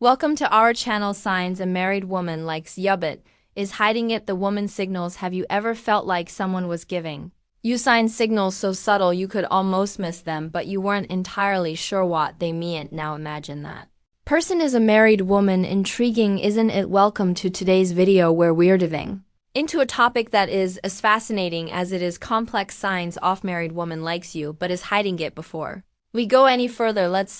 Welcome to our channel. Signs a married woman likes yubbit, is hiding it. The woman signals. Have you ever felt like someone was giving you signals so subtle you could almost miss them, but you weren't entirely sure what they meant? Now imagine that person is a married woman. Intriguing, isn't it? Welcome to today's video where we're diving into a topic that is as fascinating as it is complex. Signs off married woman likes you but is hiding it. Before we go any further, let's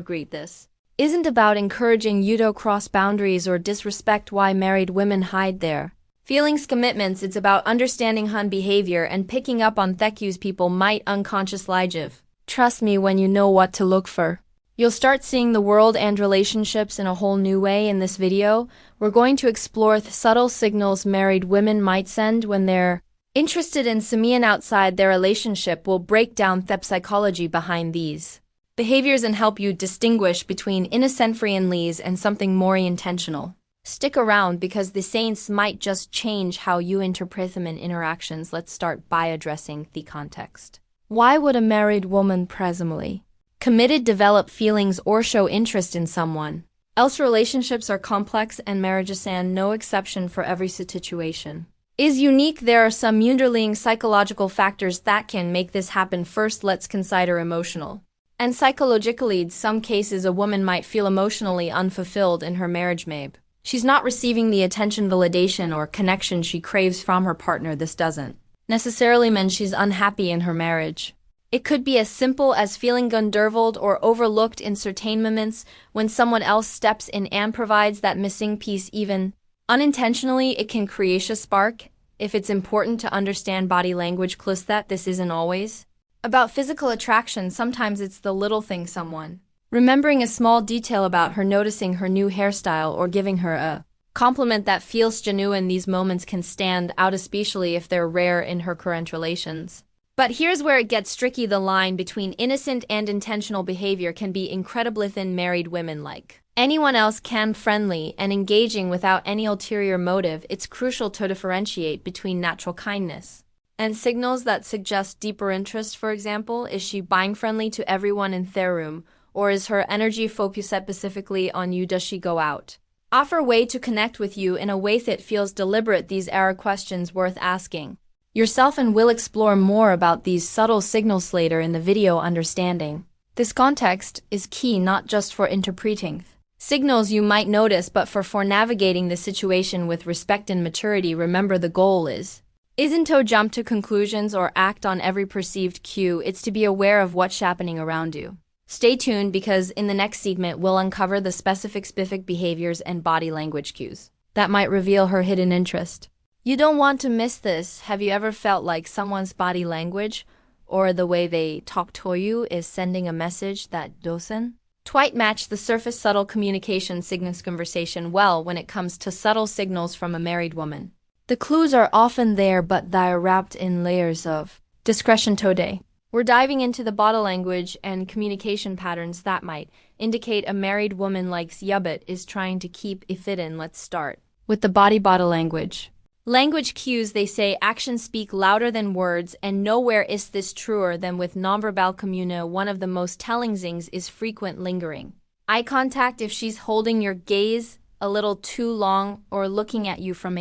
greet this isn't about encouraging you to cross boundaries or disrespect why married women hide their feelings, commitments. It's about understanding hun behavior and picking up on cues people might unconsciously give. Trust me, when you know what to look for, you'll start seeing the world and relationships in a whole new way. In this video, we're going to explore the subtle signals married women might send when they're interested in someone outside their relationship. We'll break down the psychology behind these behaviors and help you distinguish between innocent friendlies and something more intentional. Stick around because the saints might just change how you interpret them in interactions. Let's start by addressing the context. Why would a married woman presumably committed develop feelings or show interest in someone else? Relationships are complex and marriages and no exception. For every situation is unique. There are some underlying psychological factors that can make this happen. First, let's consider emotional and psychologically. In some cases, a woman might feel emotionally unfulfilled in her marriage. Maybe she's not receiving the attention, validation, or connection she craves from her partner. This doesn't necessarily mean she's unhappy in her marriage. It could be as simple as feeling undervalued or overlooked in certain moments when someone else steps in and provides that missing piece. Even unintentionally, it can create a spark. If it's important to understand body language clues that this isn't always about physical attraction. Sometimes it's the little thing, someone remembering a small detail about her, noticing her new hairstyle, or giving her a compliment that feels genuine. These moments can stand out, especially if they're rare in her current relations. But here's where it gets tricky. The line between innocent and intentional behavior can be incredibly thin. Married women, like anyone else, can friendly and engaging without any ulterior motive. It's crucial to differentiate between natural kindness and signals that suggest deeper interest. For example, is she being friendly to everyone in their room, or is her energy focused specifically on you? Does she go out offer way to connect with you in a way that feels deliberate? These are questions worth asking yourself, and we'll explore more about these subtle signals later in the video. Understanding this context is key, not just for interpreting signals you might notice, but for navigating the situation with respect and maturity. Remember, the goal isn't to jump to conclusions or act on every perceived cue. It's to be aware of what's happening around you. Stay tuned, because in the next segment we'll uncover the specific behaviors and body language cues that might reveal her hidden interest. You don't want to miss this. Have you ever felt like someone's body language or the way they talk to you is sending a message that doesn't quite match the surface? Subtle communication signals conversation well. When it comes to subtle signals from a married woman, the clues are often there, but they're wrapped in layers of discretion. Today, we're diving into the body language and communication patterns that might indicate a married woman likes yubbit, is trying to keep it hidden. Let's start with the body language. Language cues. They say actions speak louder than words, and nowhere is this truer than with nonverbal communication. One of the most telling things is frequent lingering eye contact. If she's holding your gaze a little too long or looking at you from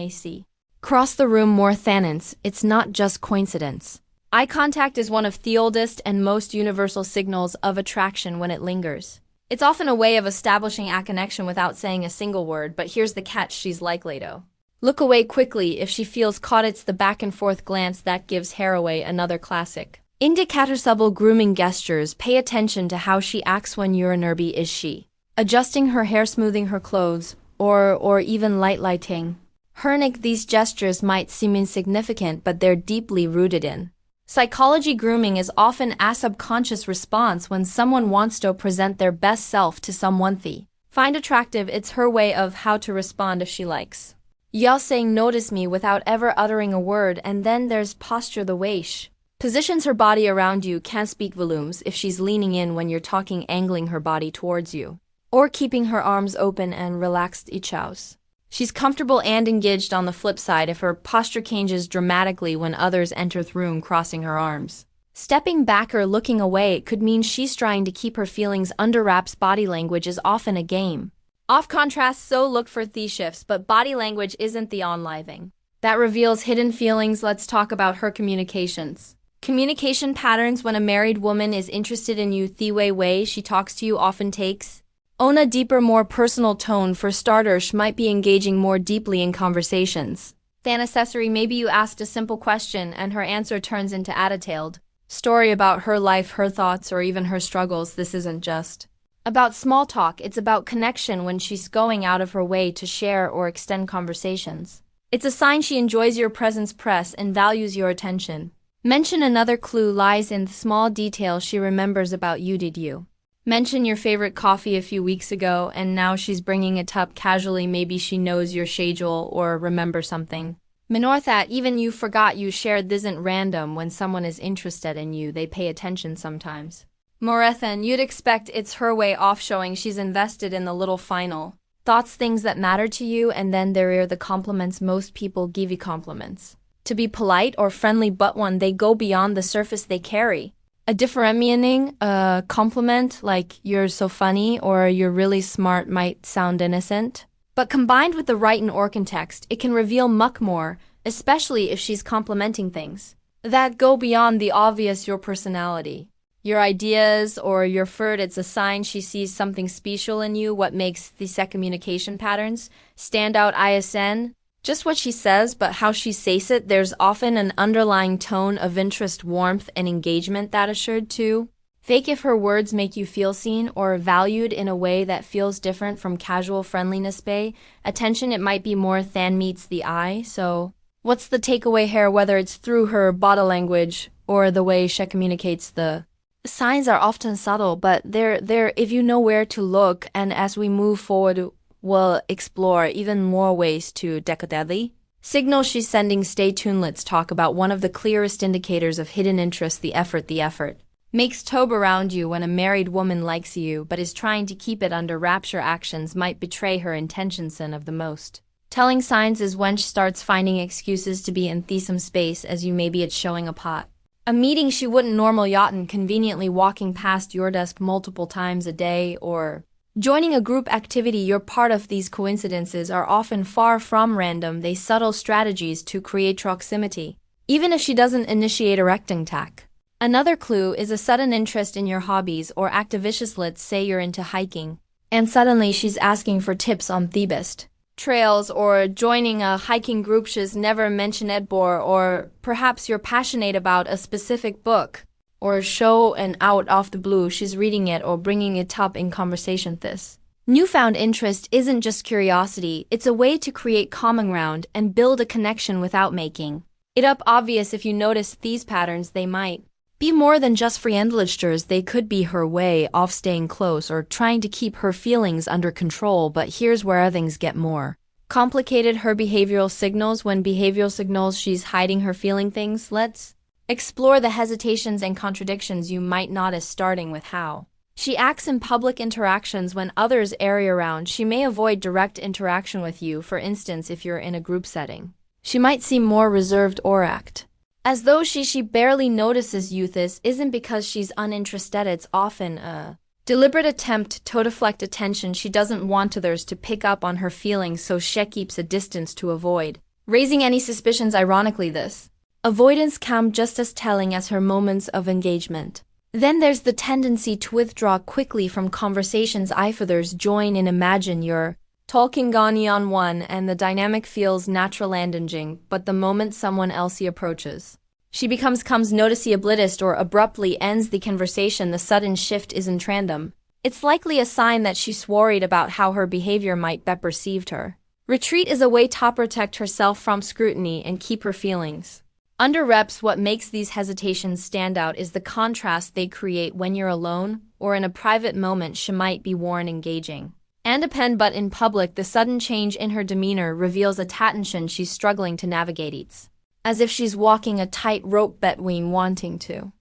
across the room more than it's not just coincidence. Eye contact is one of the oldest and most universal signals of attraction. When it lingers, it's often a way of establishing a connection without saying a single word. But here's the catch: she's likely to look away quickly if she feels caught. It's the back and forth glance that gives hair away. Another classic indicator: subtle grooming gestures. Pay attention to how she acts when you're nearby. Is she adjusting her hair, smoothing her clothes, or even lighting her neck? These gestures might seem insignificant, but they're deeply rooted in psychology. Grooming is often a subconscious response when someone wants to present their best self to someone they find attractive. It's her way of how to respond if she likes y'all saying notice me without ever uttering a word. And then there's posture. The way she positions her body around you can speak volumes. If she's leaning in when you're talking, angling her body towards you, or keeping her arms open and relaxed, it shows she's comfortable and engaged. On the flip side, if her posture changes dramatically when others enter the room, crossing her arms, stepping back, or looking away, it could mean she's trying to keep her feelings under wraps. Body language is often a game Off contrast, so look for these shifts, but body language isn't the on-living. That reveals hidden feelings. Let's talk about her communications. Communication patterns. When a married woman is interested in you, the way she talks to you often takes on a deeper, more personal tone. For starters, she might be engaging more deeply in conversations. Than accessory, maybe you asked a simple question and her answer turns into a detailed story about her life, her thoughts, or even her struggles. This isn't just about small talk, it's about connection when she's going out of her way to share or extend conversations. It's a sign she enjoys your presence, and values your attention. Mention another clue lies in the small details she remembers about you. Did you mention your favorite coffee a few weeks ago and now she's bringing it up casually? Maybe she knows your schedule or remember something. Minor that even you forgot you shared this isn't random. When someone is interested in you, they pay attention sometimes. More than you'd expect. It's her way of showing she's invested in the little final thoughts, things that matter to you. And then there are the compliments. Most people give you compliments to be polite or friendly, but when they go beyond the surface, they carry a different meaning. A compliment like "you're so funny" or "you're really smart" might sound innocent, but combined with the right and or context, it can reveal much more, especially if she's complimenting things that go beyond the obvious: your personality, your ideas, or your effort. It's a sign she sees something special in you. What makes these communication patterns stand out isn't just what she says, but how she says it. There's often an underlying tone of interest, warmth, and engagement that assured to fake. If her words make you feel seen or valued in a way that feels different from casual friendliness, pay attention. It might be more than meets the eye. So what's the takeaway here? Whether it's through her body language or the way she communicates, the signs are often subtle, but they're there if you know where to look. And as we move forward, we'll explore even more ways to decode the signal she's sending. Stay tuned. Let's talk about one of the clearest indicators of hidden interest: the effort. The effort makes tobe around you. When a married woman likes you but is trying to keep it under wraps, her actions might betray her intentions. And of the most telling signs is when she starts finding excuses to be in some space as you. Maybe it's showing up at a meeting she wouldn't normally yacht, conveniently walking past your desk multiple times a day, or joining a group activity you're part of. These coincidences are often far from random. They subtle strategies to create proximity, even if she doesn't initiate a recting tack. Another clue is a sudden interest in your hobbies or activities. Let's say you're into hiking, and suddenly she's asking for tips on the best trails or joining a hiking group she's never mentioned it before, or perhaps you're passionate about a specific book or show, and out of the blue she's reading it or bringing it up in conversation. This newfound interest isn't just curiosity, it's a way to create common ground and build a connection without making it up obvious. If you notice these patterns, they might be more than just friendlisters. They could be her way of staying close or trying to keep her feelings under control. But here's where things get more complicated: her behavioral signals. When behavioral signals she's hiding her feeling things. Let's explore the hesitations and contradictions you might notice, starting with how she acts in public interactions. When others are around, she may avoid direct interaction with you. For instance, if you're in a group setting, she might seem more reserved or act as though she barely notices you. This isn't because she's uninterested, it's often a deliberate attempt to deflect attention. She doesn't want others to pick up on her feelings, so she keeps a distance to avoid raising any suspicions. Ironically, this avoidance can just as telling as her moments of engagement. Then there's the tendency to withdraw quickly from conversations if others join in. Imagine you're talking on one and the dynamic feels natural and engaging, but the moment someone else approaches, she becomes noticeably or abruptly ends the conversation. The sudden shift isn't random. It's likely a sign that she's worried about how her behavior might be perceived. Her retreat is a way to protect herself from scrutiny and keep her feelings under wraps. What makes these hesitations stand out is the contrast they create. When you're alone or in a private moment, she might be warm, engaging, and depend, but in public, the sudden change in her demeanor reveals a tension she's struggling to navigate. It's as if she's walking a tightrope between wanting to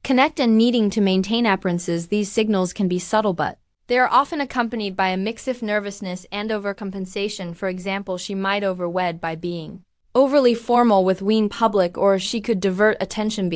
connect and needing to maintain appearances. These signals can be subtle, but they are often accompanied by a mix of nervousness and overcompensation. For example, she might overwed by being overly formal with public, or she could divert attention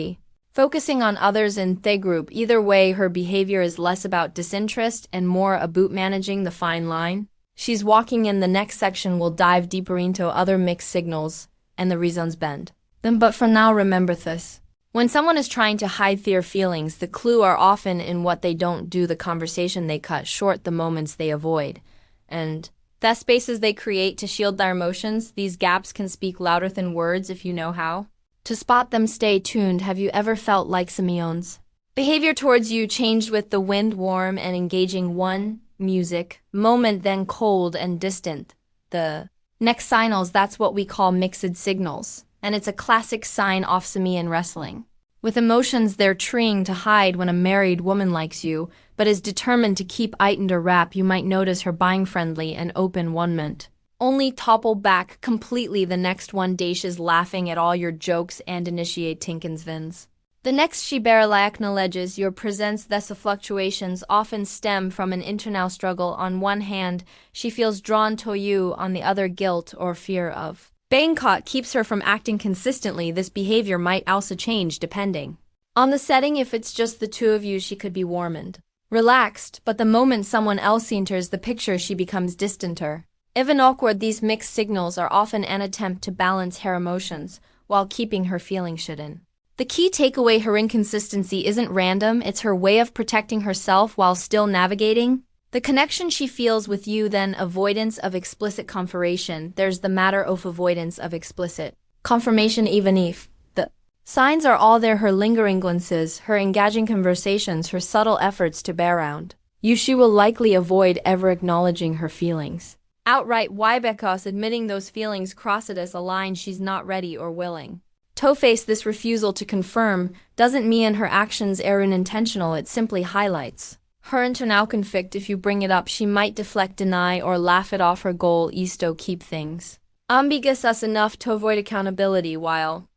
focusing on others in the group. Either way, her behavior is less about disinterest and more about managing the fine line. She's walking in the next section will dive deeper into other mixed signals and the reasons bend them. But for now, remember this. When someone is trying to hide their feelings, the clue are often in what they don't do, the conversation they cut short, the moments they avoid, and the spaces they create to shield their emotions. These gaps can speak louder than words if you know how to spot them. Stay tuned. Have you ever felt like Simeon's behavior towards you changed with the wind, warm and engaging one music moment, then cold and distant? The next signals, that's what we call mixed signals, and it's a classic sign of Simeon wrestling with emotions they're trying to hide. When a married woman likes you but is determined to keep it under wrap, you might notice her being friendly and open one minute, only topple back completely the next. One dashes laughing at all your jokes and initiate Tinkin's vins. The next she barely acknowledges your presence. These fluctuations often stem from an internal struggle. On one hand, she feels drawn to you, on the other, guilt or fear of being caught keeps her from acting consistently. This behavior might also change depending on the setting. If it's just the two of you, she could be warm and relaxed, but the moment someone else enters the picture, she becomes distanter, even awkward. These mixed signals are often an attempt to balance her emotions while keeping her feelings hidden. The key takeaway: her inconsistency isn't random, it's her way of protecting herself while still navigating the connection she feels with you. Then avoidance of explicit confirmation. There's the matter of avoidance of explicit confirmation. Even if the signs are all there, her lingering glances, her engaging conversations, her subtle efforts to bear around you, she will likely avoid ever acknowledging her feelings outright. Why? Because admitting those feelings crosses a line she's not ready or willing to face. This refusal to confirm doesn't mean her actions are unintentional, it simply highlights her internal conflict. If you bring it up, she might deflect, deny, or laugh it off. Her goal is to keep things ambiguous enough to avoid accountability while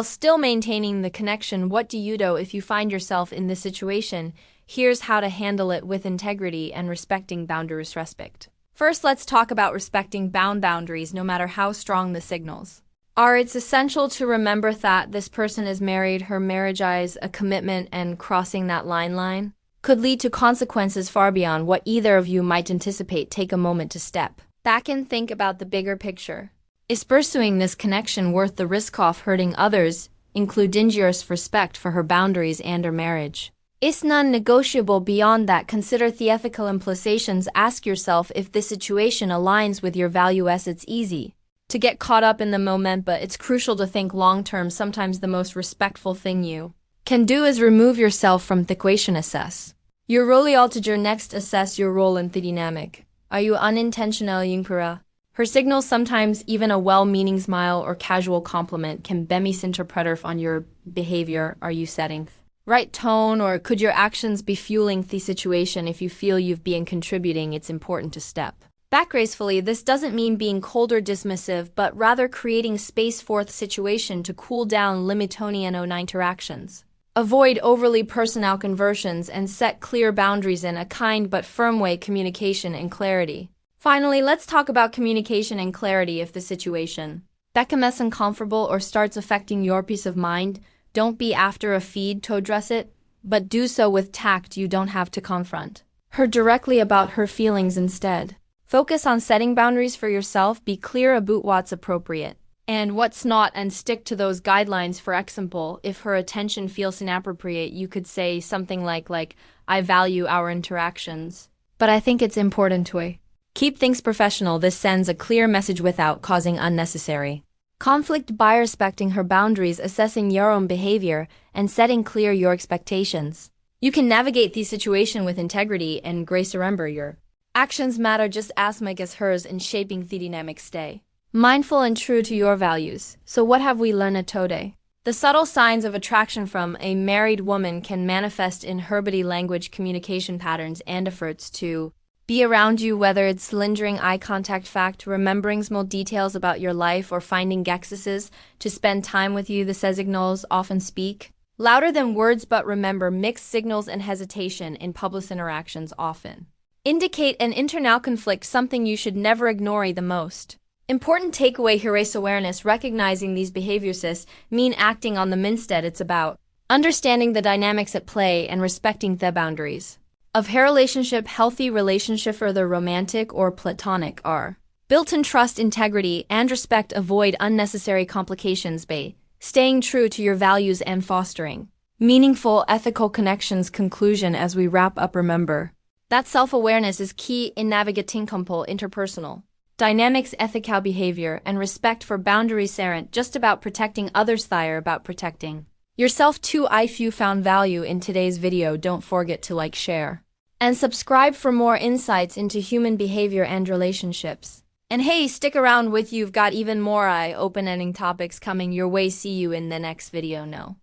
still maintaining the connection. What do you do if you find yourself in this situation? Here's how to handle it with integrity and respecting boundaries. Respect. First, let's talk about respecting boundaries. No matter how strong the signals are, it's essential to remember that this person is married. Her marriage is a commitment, and crossing that line could lead to consequences far beyond what either of you might anticipate. Take a moment to step back and think about the bigger picture. Is pursuing this connection worth the risk of hurting others? Include dangerous respect for her boundaries and her marriage. It's non-negotiable. Beyond that, consider the ethical implications. Ask yourself if this situation aligns with your values. It's easy to get caught up in the moment, but it's crucial to think long-term. Sometimes the most respectful thing you can do is remove yourself from the equation. Assess your role altogether. Next, assess your role in the dynamic. Are you unintentional? Her signals, sometimes even a well-meaning smile or casual compliment, can be misinterpreted on your behavior. Are you setting right tone, or could your actions be fueling the situation? If you feel you've been contributing, it's important to step back gracefully. This doesn't mean being cold or dismissive, but rather creating space for the situation to cool down. Limit interactions. Avoid overly personal conversions and set clear boundaries in a kind but firm way. Communication and clarity. Finally, let's talk about communication and clarity. If the situation becomes uncomfortable or starts affecting your peace of mind, don't be after a feed to address it, but do so with tact. You don't have to confront her directly about her feelings. Instead, focus on setting boundaries for yourself. Be clear about what's appropriate and what's not, and stick to those guidelines. For example, if her attention feels inappropriate, you could say something like I value our interactions, but I think it's important to keep things professional. This sends a clear message without causing unnecessary conflict. By respecting her boundaries, assessing your own behavior, and setting clear your expectations, you can navigate the situation with integrity and grace. Remember, your actions matter just as much as hers in shaping the dynamic. Stay mindful and true to your values. So what have we learned today? The subtle signs of attraction from a married woman can manifest in her body language, communication patterns, and efforts to be around you, whether it's lingering eye contact, remembering small details about your life, or finding excuses to spend time with you. The signals often speak louder than words, but remember, mixed signals and hesitation in public interactions often indicate an internal conflict, something you should never ignore. The most important takeaway here is awareness. Recognizing these behaviors mean acting on them instead. It's about Understanding the dynamics at play and respecting the boundaries of her relationship. Healthy relationship, whether romantic or platonic, are built in trust, integrity, and respect. Avoid unnecessary complications by staying true to your values and fostering meaningful ethical connections. Conclusion: as we wrap up, remember that self-awareness is key in navigating interpersonal dynamics. Ethical behavior and respect for boundaries aren't just about protecting others, they're about protecting yourself too. If you found value in today's video, don't forget to like, share, and subscribe for more insights into human behavior and relationships. And hey, stick around, with you've got even more eye-opening topics coming your way. See you in the next video. No.